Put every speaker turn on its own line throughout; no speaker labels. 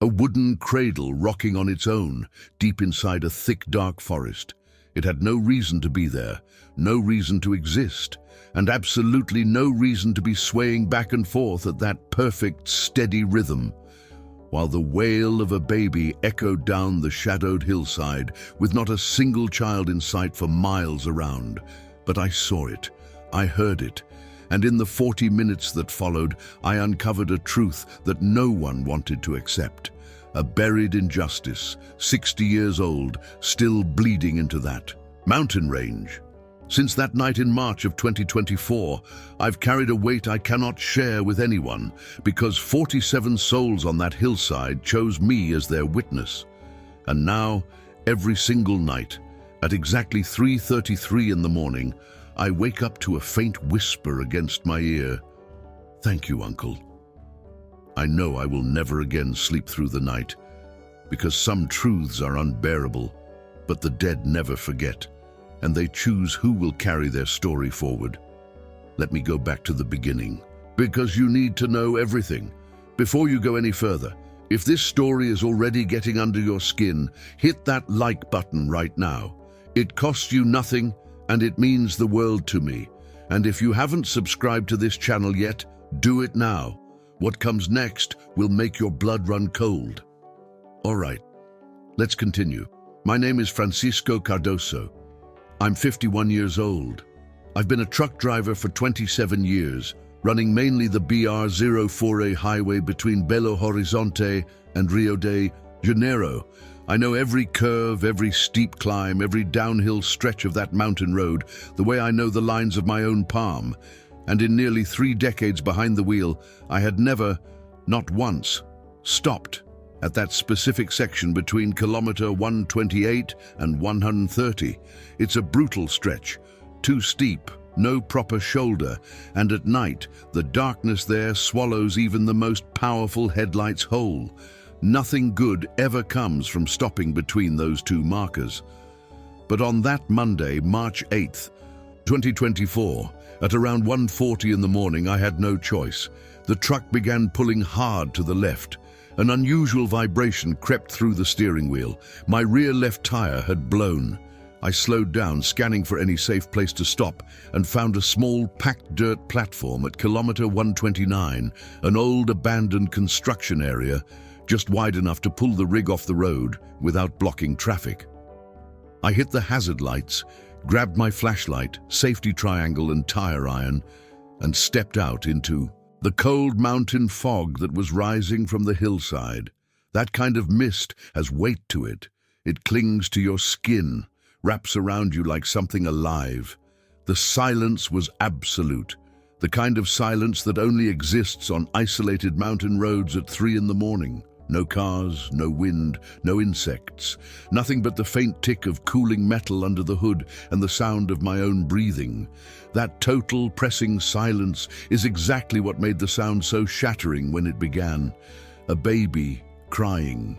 A wooden cradle rocking on its own, deep inside a thick, dark forest. It had no reason to be there, no reason to exist, and absolutely no reason to be swaying back and forth at that perfect, steady rhythm, while the wail of a baby echoed down the shadowed hillside, with not a single child in sight for miles around. But I saw it, I heard it, and in the 40 minutes that followed, I uncovered a truth that no one wanted to accept. A buried injustice, 60 years old, still bleeding into that mountain range. Since that night in March of 2024, I've carried a weight I cannot share with anyone, because 47 souls on that hillside chose me as their witness. And now, every single night, at exactly 3:33 in the morning, I wake up to a faint whisper against my ear. "Thank you, Uncle." I know I will never again sleep through the night, because some truths are unbearable, but the dead never forget, and they choose who will carry their story forward. Let me go back to the beginning, because you need to know everything. Before you go any further, if this story is already getting under your skin, hit that like button right now. It costs you nothing, and it means the world to me. And if you haven't subscribed to this channel yet, do it now. What comes next will make your blood run cold. All right, let's continue. My name is Francisco Cardoso. I'm 51 years old. I've been a truck driver for 27 years, running mainly the BR-040 highway between Belo Horizonte and Rio de Janeiro. I know every curve, every steep climb, every downhill stretch of that mountain road, the way I know the lines of my own palm. And in nearly 3 decades behind the wheel, I had never, not once, stopped at that specific section between kilometer 128 and 130. It's a brutal stretch, too steep, no proper shoulder, and at night, the darkness there swallows even the most powerful headlights whole. Nothing good ever comes from stopping between those two markers. But on that Monday, March 8th, 2024, at around 1:40 in the morning, I had no choice. The truck began pulling hard to the left. An unusual vibration crept through the steering wheel. My rear left tire had blown. I slowed down, scanning for any safe place to stop, and found a small packed dirt platform at kilometer 129, an old abandoned construction area, just wide enough to pull the rig off the road without blocking traffic. I hit the hazard lights, grabbed my flashlight, safety triangle and tire iron, and stepped out into the cold mountain fog that was rising from the hillside. That kind of mist has weight to it. It clings to your skin, wraps around you like something alive. The silence was absolute, the kind of silence that only exists on isolated mountain roads at 3 in the morning. No cars, no wind, no insects, nothing but the faint tick of cooling metal under the hood and the sound of my own breathing. That total, pressing silence is exactly what made the sound so shattering when it began. A baby crying.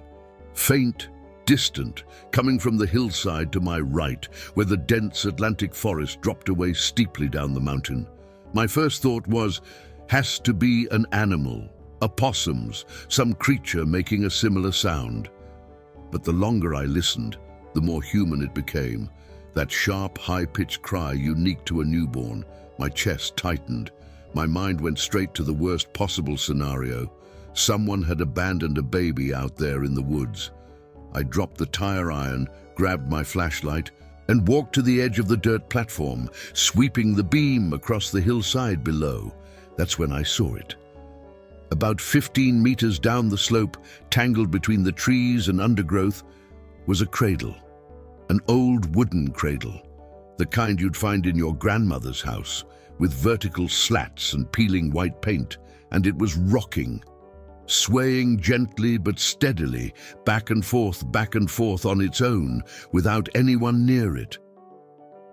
Faint, distant, coming from the hillside to my right, where the dense Atlantic forest dropped away steeply down the mountain. My first thought was, has to be an animal. Opossums, some creature making a similar sound. But the longer I listened, the more human it became. That sharp, high-pitched cry unique to a newborn. My chest tightened. My mind went straight to the worst possible scenario. Someone had abandoned a baby out there in the woods. I dropped the tire iron, grabbed my flashlight, and walked to the edge of the dirt platform, sweeping the beam across the hillside below. That's when I saw it. About 15 meters down the slope, tangled between the trees and undergrowth, was a cradle. An old wooden cradle, the kind you'd find in your grandmother's house, with vertical slats and peeling white paint, and it was rocking, swaying gently but steadily, back and forth on its own, without anyone near it.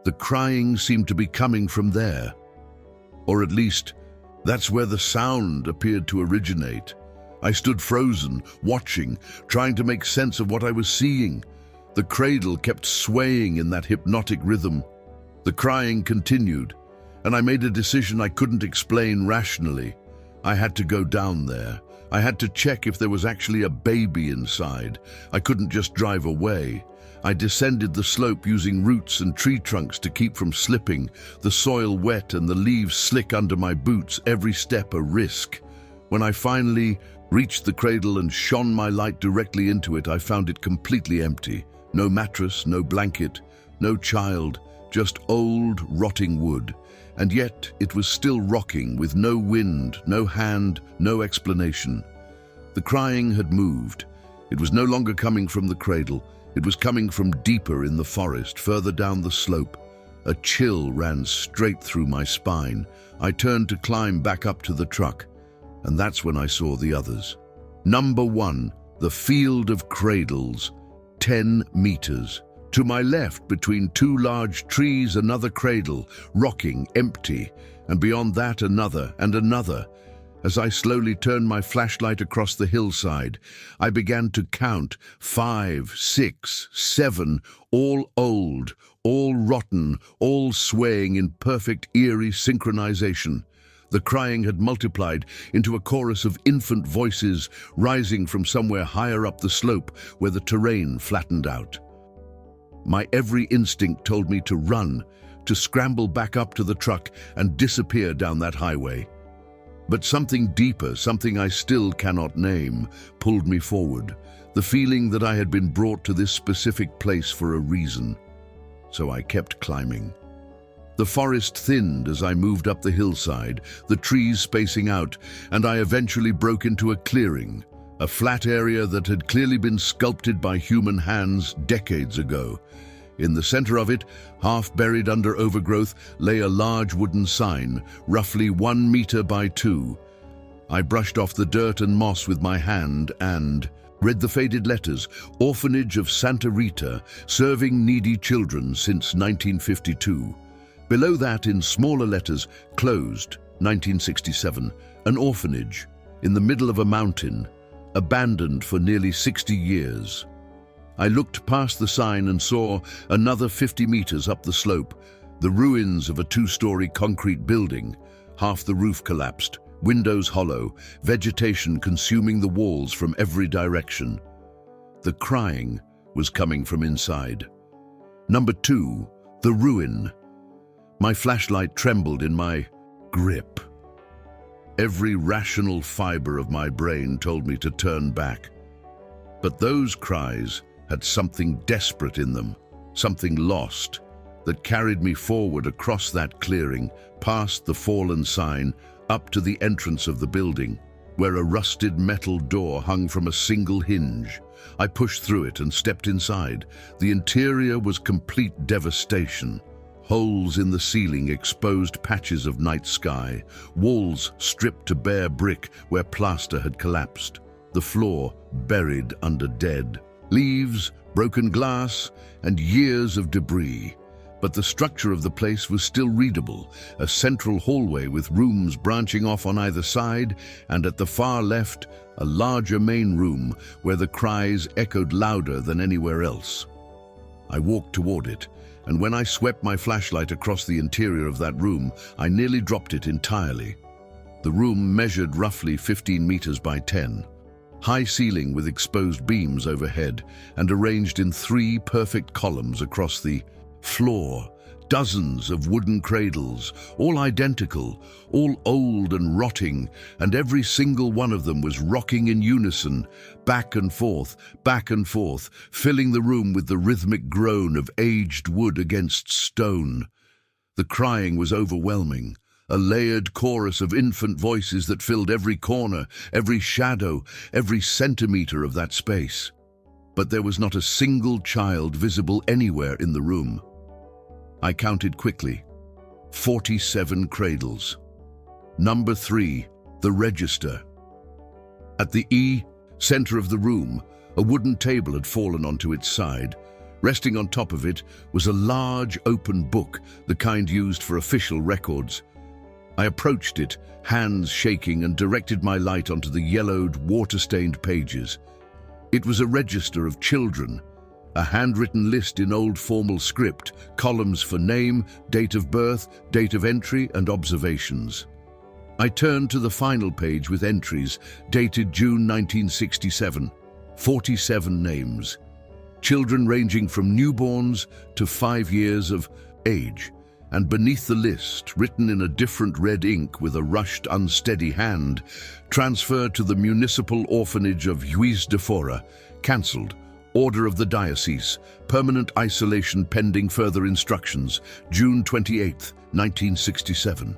The crying seemed to be coming from there, or at least, that's where the sound appeared to originate. I stood frozen, watching, trying to make sense of what I was seeing. The cradle kept swaying in that hypnotic rhythm. The crying continued, and I made a decision I couldn't explain rationally. I had to go down there, I had to check if there was actually a baby inside. I couldn't just drive away. I descended the slope using roots and tree trunks to keep from slipping, the soil wet and the leaves slick under my boots, every step a risk. When I finally reached the cradle and shone my light directly into it, I found it completely empty. No mattress, no blanket, no child, just old, rotting wood. And yet it was still rocking, with no wind, no hand, no explanation. The crying had moved. It was no longer coming from the cradle. It was coming from deeper in the forest, further down the slope. A chill ran straight through my spine. I turned to climb back up to the truck, and that's when I saw the others. Number 1, the field of cradles, 10 meters. To my left, between 2 large trees, another cradle, rocking, empty, and beyond that another and another. As I slowly turned my flashlight across the hillside, I began to count 5, 6, 7, all old, all rotten, all swaying in perfect eerie synchronization. The crying had multiplied into a chorus of infant voices rising from somewhere higher up the slope where the terrain flattened out. My every instinct told me to run, to scramble back up to the truck and disappear down that highway. But something deeper, something I still cannot name, pulled me forward, the feeling that I had been brought to this specific place for a reason. So I kept climbing. The forest thinned as I moved up the hillside, the trees spacing out, and I eventually broke into a clearing, a flat area that had clearly been sculpted by human hands decades ago. In the center of it, half buried under overgrowth, lay a large wooden sign, roughly 1 meter by 2. I brushed off the dirt and moss with my hand and read the faded letters, Orphanage of Santa Rita, serving needy children since 1952. Below that, in smaller letters, closed, 1967, an orphanage, in the middle of a mountain, abandoned for nearly 60 years. I looked past the sign and saw another 50 meters up the slope, the ruins of a 2-story concrete building, half the roof collapsed, windows hollow, vegetation consuming the walls from every direction. The crying was coming from inside. Number 2, the ruin. My flashlight trembled in my grip. Every rational fiber of my brain told me to turn back. But those cries had something desperate in them, something lost, that carried me forward across that clearing, past the fallen sign, up to the entrance of the building, where a rusted metal door hung from a single hinge. I pushed through it and stepped inside. The interior was complete devastation. Holes in the ceiling exposed patches of night sky, walls stripped to bare brick where plaster had collapsed, the floor buried under dead leaves, broken glass, and years of debris. But the structure of the place was still readable, a central hallway with rooms branching off on either side, and at the far left, a larger main room where the cries echoed louder than anywhere else. I walked toward it, and when I swept my flashlight across the interior of that room, I nearly dropped it entirely. The room measured roughly 15 meters by 10. High ceiling with exposed beams overhead and arranged in 3 perfect columns across the floor. Dozens of wooden cradles, all identical, all old and rotting, and every single one of them was rocking in unison, back and forth, filling the room with the rhythmic groan of aged wood against stone. The crying was overwhelming. A layered chorus of infant voices that filled every corner, every shadow, every centimeter of that space. But there was not a single child visible anywhere in the room. I counted quickly. 47 cradles. Number 3, the register. At the center of the room, a wooden table had fallen onto its side. Resting on top of it was a large open book, the kind used for official records. I approached it, hands shaking, and directed my light onto the yellowed, water-stained pages. It was a register of children, a handwritten list in old formal script, columns for name, date of birth, date of entry, and observations. I turned to the final page with entries dated June 1967. 47 names. Children ranging from newborns to 5 years of age. And beneath the list, written in a different red ink with a rushed, unsteady hand, transfer to the municipal orphanage of Juiz de Fora, cancelled. Order of the diocese, permanent isolation pending further instructions, June 28, 1967.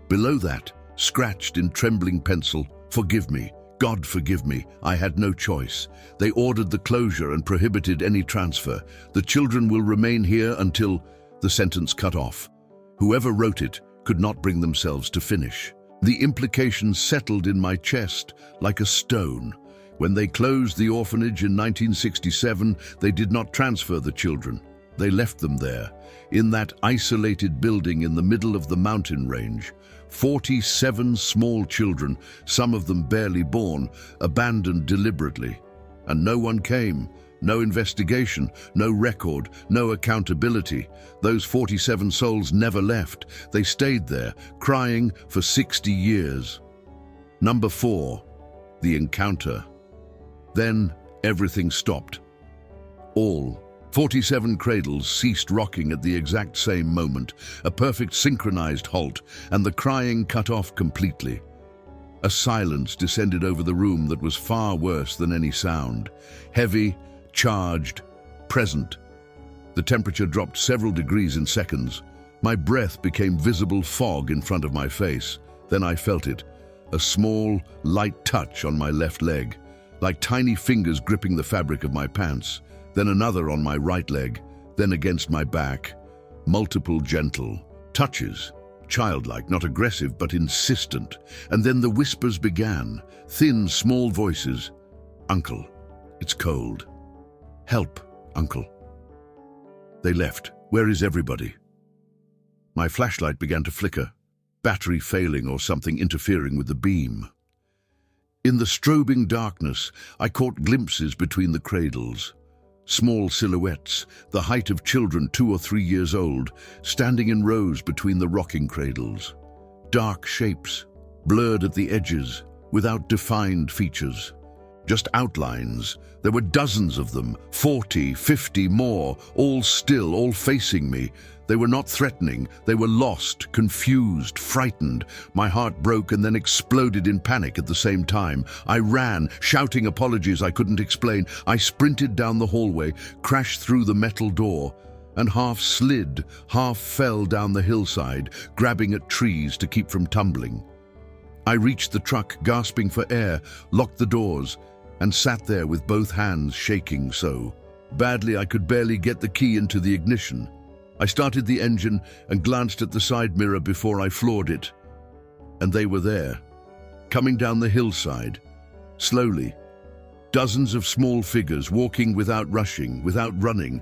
Below that, scratched in trembling pencil, forgive me, God forgive me, I had no choice. They ordered the closure and prohibited any transfer. The children will remain here until the sentence cut off. Whoever wrote it could not bring themselves to finish. The implications settled in my chest like a stone. When they closed the orphanage in 1967, they did not transfer the children. They left them there, in that isolated building in the middle of the mountain range. 47 small children, some of them barely born, abandoned deliberately. And no one came. No investigation, no record, no accountability. Those 47 souls never left. They stayed there, crying for 60 years. Number 4, the encounter. Then everything stopped. All 47 cradles ceased rocking at the exact same moment, a perfect synchronized halt, and the crying cut off completely. A silence descended over the room that was far worse than any sound. Heavy, charged, present. The temperature dropped several degrees in seconds. My breath became visible fog in front of my face. Then I felt it, a small, light touch on my left leg, like tiny fingers gripping the fabric of my pants, then another on my right leg, then against my back. Multiple gentle touches, childlike, not aggressive, but insistent. And then the whispers began, thin, small voices. Uncle, it's cold. Help, Uncle. They left. Where is everybody? My flashlight began to flicker, battery failing or something interfering with the beam. In the strobing darkness, I caught glimpses between the cradles. Small silhouettes, the height of children 2 or 3 years old, standing in rows between the rocking cradles. Dark shapes, blurred at the edges, without defined features. Just outlines. There were dozens of them, 40, 50 more, all still, all facing me. They were not threatening. They were lost, confused, frightened. My heart broke and then exploded in panic at the same time. I ran, shouting apologies I couldn't explain. I sprinted down the hallway, crashed through the metal door, and half slid, half fell down the hillside, grabbing at trees to keep from tumbling. I reached the truck, gasping for air, locked the doors, and sat there with both hands shaking so badly I could barely get the key into the ignition. I started the engine and glanced at the side mirror before I floored it. And they were there, coming down the hillside, slowly. Dozens of small figures walking without rushing, without running.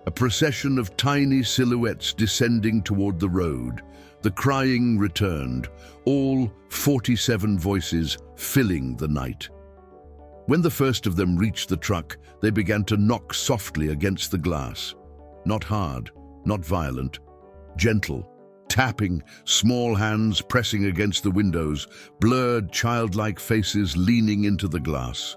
A procession of tiny silhouettes descending toward the road. The crying returned, all 47 voices filling the night. When the first of them reached the truck, they began to knock softly against the glass. Not hard, not violent, gentle, tapping, small hands pressing against the windows, blurred, childlike faces leaning into the glass.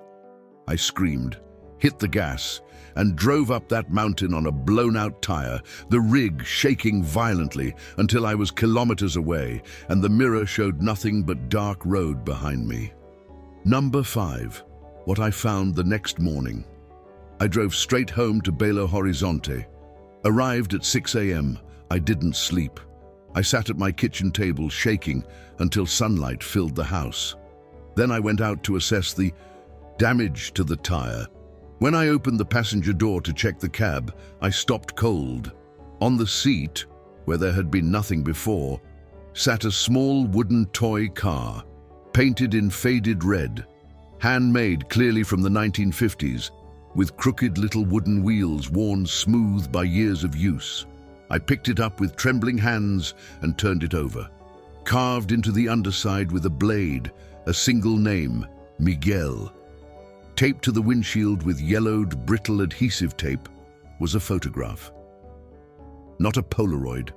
I screamed, hit the gas, and drove up that mountain on a blown-out tire, the rig shaking violently until I was kilometers away, and the mirror showed nothing but dark road behind me. Number 5. What I found the next morning. I drove straight home to Belo Horizonte. Arrived at 6 a.m. I didn't sleep. I sat at my kitchen table shaking until sunlight filled the house. Then I went out to assess the damage to the tire. When I opened the passenger door to check the cab, I stopped cold. On the seat, where there had been nothing before, sat a small wooden toy car, painted in faded red. Handmade clearly from the 1950s, with crooked little wooden wheels worn smooth by years of use. I picked it up with trembling hands and turned it over. Carved into the underside with a blade, a single name, Miguel. Taped to the windshield with yellowed, brittle adhesive tape was a photograph. Not a Polaroid,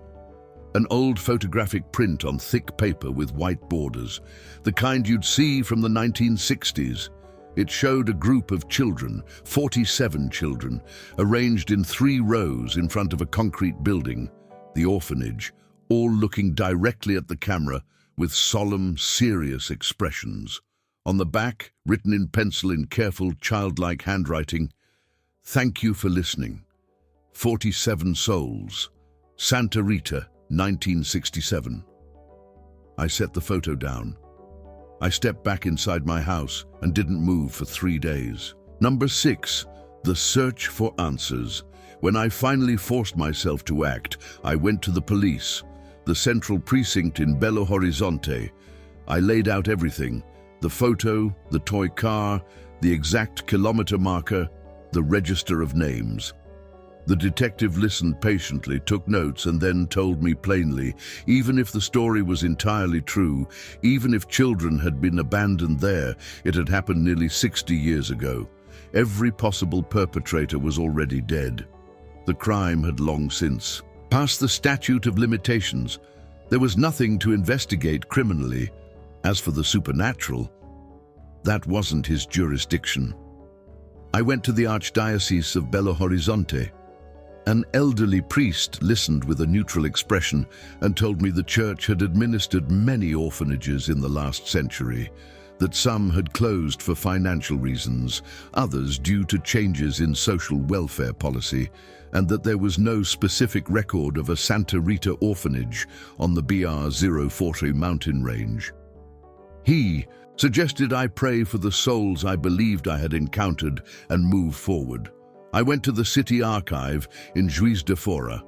An old photographic print on thick paper with white borders, the kind you'd see from the 1960s. It showed a group of children, 47 children, arranged in 3 rows in front of a concrete building, the orphanage, all looking directly at the camera with solemn, serious expressions. On the back, written in pencil in careful, childlike handwriting, "Thank you for listening. 47 souls. Santa Rita, 1967. I set the photo down. I stepped back inside my house and didn't move for 3 days. Number 6, the search for answers. When I finally forced myself to act, I went to the police, the central precinct in Belo Horizonte. I laid out everything, the photo, the toy car, the exact kilometer marker, the register of names. The detective listened patiently, took notes, and then told me plainly, even if the story was entirely true, even if children had been abandoned there, it had happened nearly 60 years ago. Every possible perpetrator was already dead. The crime had long since passed the statute of limitations. There was nothing to investigate criminally. As for the supernatural, that wasn't his jurisdiction. I went to the Archdiocese of Belo Horizonte. An elderly priest listened with a neutral expression and told me the church had administered many orphanages in the last century, that some had closed for financial reasons, others due to changes in social welfare policy, and that there was no specific record of a Santa Rita orphanage on the BR-040 mountain range. He suggested I pray for the souls I believed I had encountered and move forward. I went to the city archive in Juiz de Fora.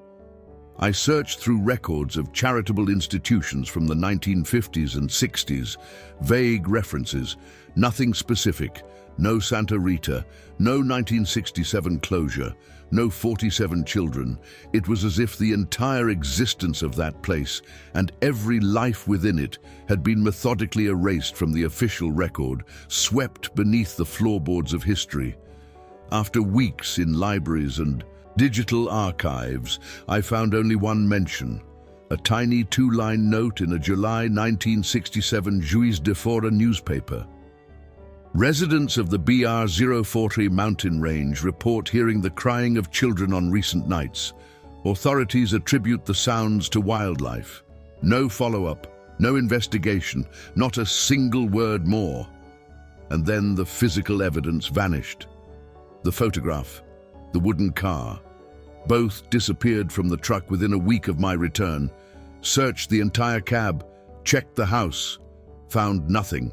I searched through records of charitable institutions from the 1950s and 60s, vague references, nothing specific, no Santa Rita, no 1967 closure, no 47 children. It was as if the entire existence of that place and every life within it had been methodically erased from the official record, swept beneath the floorboards of history. After weeks in libraries and digital archives, I found only one mention, a tiny 2-line note in a July 1967 Juiz de Fora newspaper. Residents of the BR-040 mountain range report hearing the crying of children on recent nights. Authorities attribute the sounds to wildlife. No follow-up, no investigation, not a single word more. And then the physical evidence vanished. The photograph, the wooden car, both disappeared from the truck within a week of my return. Searched the entire cab, checked the house, found nothing.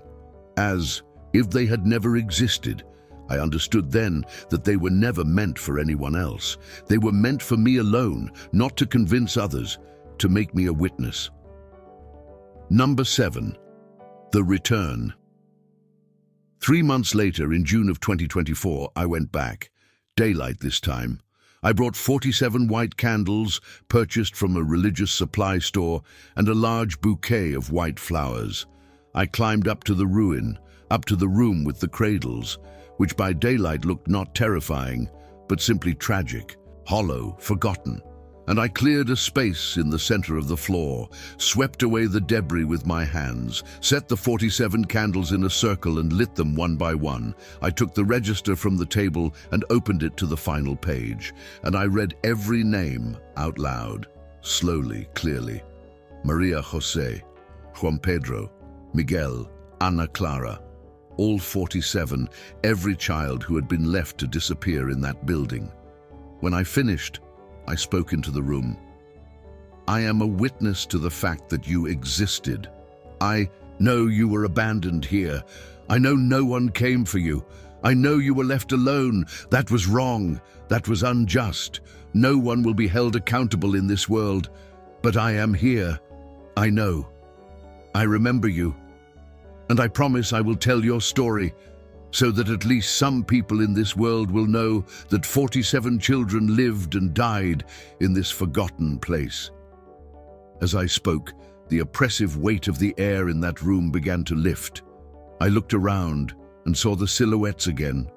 As if they had never existed. I understood then that they were never meant for anyone else. They were meant for me alone, not to convince others, to make me a witness. Number 7, the return. 3 months later, in June of 2024, I went back. Daylight this time. I brought 47 white candles, purchased from a religious supply store, and a large bouquet of white flowers. I climbed up to the ruin, up to the room with the cradles, which by daylight looked not terrifying, but simply tragic, hollow, forgotten. And I cleared a space in the center of the floor, swept away the debris with my hands, set the 47 candles in a circle and lit them one by one. I took the register from the table and opened it to the final page, and I read every name out loud, slowly, clearly. Maria Jose, Juan Pedro, Miguel, Ana Clara, all 47, every child who had been left to disappear in that building. When I finished, I spoke into the room. I am a witness to the fact that you existed. I know you were abandoned here. I know no one came for you. I know you were left alone. That was wrong. That was unjust. No one will be held accountable in this world. But I am here. I know. I remember you. And I promise I will tell your story, so that at least some people in this world will know that 47 children lived and died in this forgotten place. As I spoke, the oppressive weight of the air in that room began to lift. I looked around and saw the silhouettes again,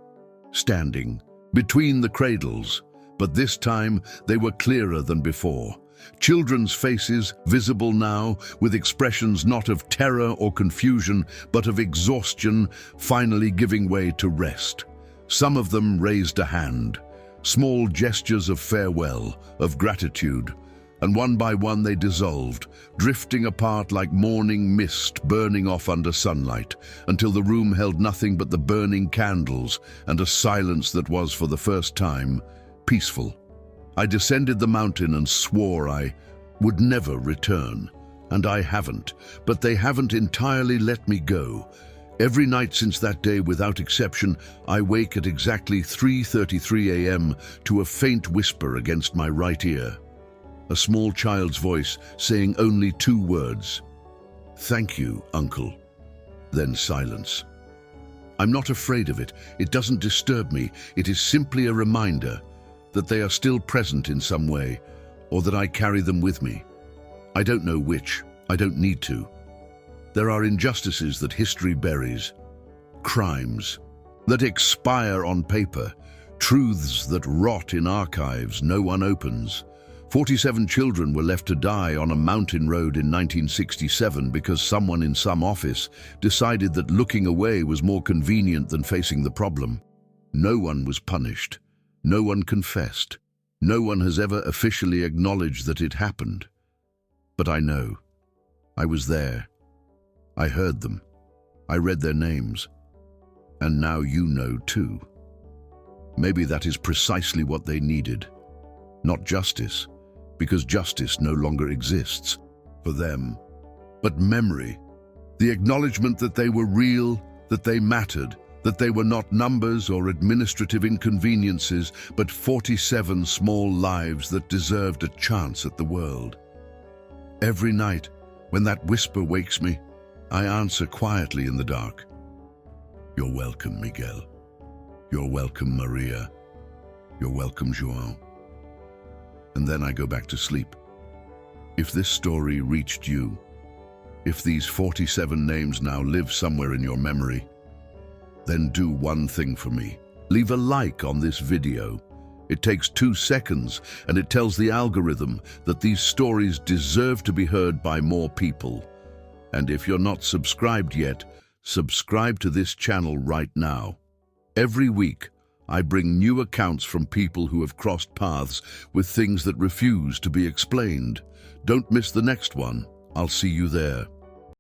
standing between the cradles, but this time they were clearer than before. Children's faces, visible now, with expressions not of terror or confusion, but of exhaustion, finally giving way to rest. Some of them raised a hand, small gestures of farewell, of gratitude, and one by one they dissolved, drifting apart like morning mist burning off under sunlight, until the room held nothing but the burning candles and a silence that was, for the first time, peaceful. I descended the mountain and swore I would never return, and I haven't, but they haven't entirely let me go. Every night since that day, without exception, I wake at exactly 3:33 a.m. to a faint whisper against my right ear. A small child's voice saying only 2 words. "Thank you, Uncle." Then silence. I'm not afraid of it. It doesn't disturb me. It is simply a reminder that they are still present in some way, or that I carry them with me. I don't know which. I don't need to. There are injustices that history buries, crimes that expire on paper, truths that rot in archives no one opens. 47 children were left to die on a mountain road in 1967 because someone in some office decided that looking away was more convenient than facing the problem. No one was punished. No one confessed. No one has ever officially acknowledged that it happened. But I know. I was there. I heard them. I read their names. And now you know too. Maybe that is precisely what they needed. Not justice, because justice no longer exists for them, but memory. The acknowledgement that they were real, that they mattered, that they were not numbers or administrative inconveniences, but 47 small lives that deserved a chance at the world. Every night, when that whisper wakes me, I answer quietly in the dark. You're welcome, Miguel. You're welcome, Maria. You're welcome, João. And then I go back to sleep. If this story reached you, if these 47 names now live somewhere in your memory, then do one thing for me. Leave a like on this video. It takes 2 seconds and it tells the algorithm that these stories deserve to be heard by more people. And if you're not subscribed yet, subscribe to this channel right now. Every week, I bring new accounts from people who have crossed paths with things that refuse to be explained. Don't miss the next one. I'll see you there.